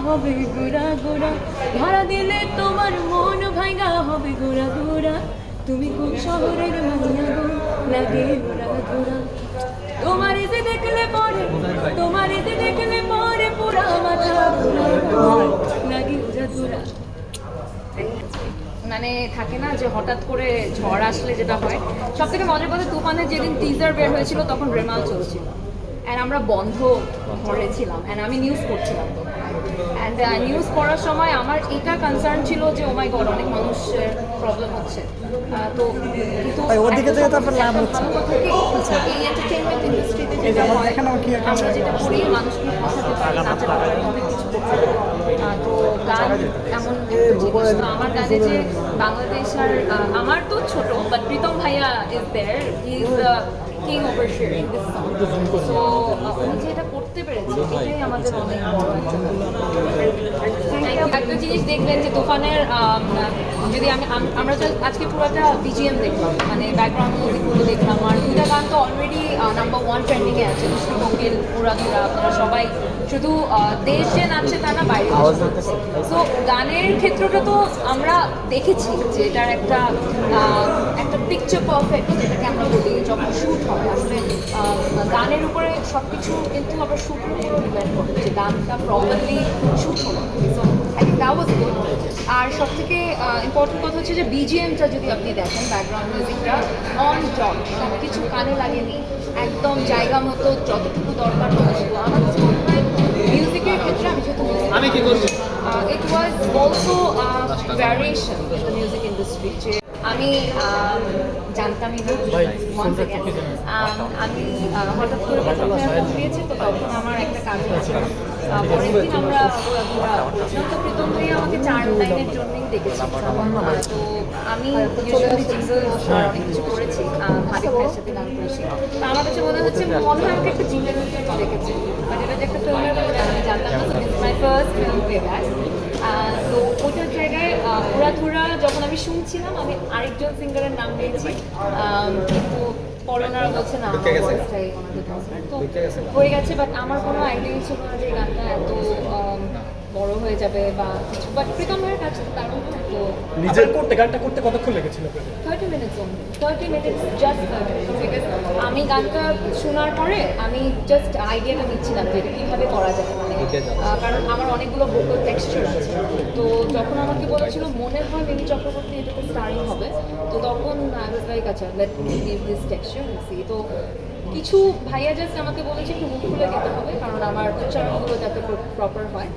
হবে গোরা গোরা, ধরা দিলে তোমার মন ভাঙা হবে গোরা গোরা। তুমি কোন শহরের মাইয়া গো, লাগে গোরা গোরা। তোমার এসে দেখলে পরে, তোমার এসে দেখলে পরে পুরা মাথা ঘোরা ঘোরা, লাগে গোরা গোরা। মানে থাকে না যে হঠাৎ করে ঝড় আসলে যেটা হয়, সব থেকে মজার কথা তুফানের যেদিন টিজার বের হয়েছিল তখন রেমাল চলছিল অ্যান্ড আমরা বন্ধ ঘরে ছিলাম অ্যান্ড আমি নিউজ পড়ছিলাম অ্যান্ড নিউজ পড়ার সময় আমার এটা কনসার্ন ছিল যে ও মাই গড অনেক মানুষের প্রবলেম হচ্ছে। তো কিন্তু ওদিকে থেকে তো আপনার লাভ হচ্ছে। ভালো কথা কি, এই এন্টারটেইনমেন্ট ইন্ডাস্ট্রিতে যেটা হয় আমরা যেটা করি মানুষকে হাসাতে পারি, নাচাতে পারি, অনেক কিছু করতে পারি। তো গান এমন একটা জিনিস, তো আমার গানে যে বাংলাদেশ আর আমার তো ছোট বাট প্রীতম ভাইয়া is there, he is the king over sharing this song. So উনি যে এটা করতে পেরেছে এটাই আমাদের অনেক বড় একটা জিনিস দেখলেন যে তুফানের যদি আমরা তো আজকে পুরোটা বিজিএম দেখলাম, মানে ব্যাকগ্রাউন্ড মিউজিকগুলো দেখলাম, আর দুটা গান তো অলরেডি নাম্বার 1 ট্রেন্ডিংয়ে আছে, মিষ্টি কোকিল, উড়াধুরা। আপনারা সবাই শুধু দেশ যে নাচছে তা না, বাইরে সো গানের ক্ষেত্রটা তো আমরা দেখেছি যে এটার একটা একটা পিকচার পারফেক্ট যেটাকে আমরা বলি যখন শ্যুট হয়। আসলে গানের উপরে সব কিছু কিন্তু আবার শ্যুটের উপরেও ডিপেন্ড করে যে গানটা প্রপারলি শ্যুট হলো। So I think that was good. আর সব থেকে ইম্পর্টেন্ট কথা হচ্ছে যে বিজিএমটা যদি আপনি দেখেন, ব্যাকগ্রাউন্ড মিউজিকটা অন টপ, সব কিছু কানে লাগেনি, একদম জায়গা মতো যতটুকু দরকার ততটুকু। আমার কাছে মনে হয় মিউজিকের ক্ষেত্রে আমি যেহেতু it was also variation in the music industry. যে আমি জানতামই না, once again, আমি হঠাৎ করে ফোন দিয়েছি, তো তখন আমার একটা কাজ আছে। পরের দিন আমরা তো প্রীতম ভাই আমাকে 4 লাইনের জন্যই দেখেছি। তো আমি ইউজুয়ালি জিঙ্গলস অনেক কিছু করেছি, ভাবি ভাইয়ের সাথে গান করেছি। তো আমার কাছে মনে হয় আমাকে একটা জিঙ্গলের জন্য দেখেছি, বাট এটা যে একটা ফিল্মের ব্যাপারে আমি জানতাম না। It's my first film playback. তো ওটার জায়গায় উড়াধুরা যখন আমি শুনছিলাম আমি আরেকজন সিঙ্গারের নাম নিয়েছি, কিন্তু করোনার বলছে না আমার ভয়েসটাই ওনাদের পছন্দ, তো হয়ে গেছে। বাট আমার কোনো আইডিয়া ছিল না যে এই গানটা এত বড় হয়ে যাবে বা কিছু, বাট প্রীতম ভাইয়ের কাছে দারুণ। তো নিজের করতে গানটা করতে কতক্ষণ লেগেছিল? 30 minutes only, 30 minutes, just 30 minutes. Because আমি গানটা শোনার পরে আমি জাস্ট আইডিয়াটা নিচ্ছিলাম যে এটা কীভাবে করা যায়, মানে কারণ আমার অনেকগুলো ভোকাল টেক্সচার আছে। তো যখন আমাকে বলেছিল মনে হয় মিমি চক্রবর্তী এটাতে স্টারিং হবে, তো তখন আই ওয়াজ লাইক আচ্ছা let me give this texture see. তো কিছু ভাইয়া জাস্ট আমাকে বলেছে একটু মুখ খুলে দিতে হবে কারণ আমার উচ্চারণগুলো যাতে প্রপার হয়।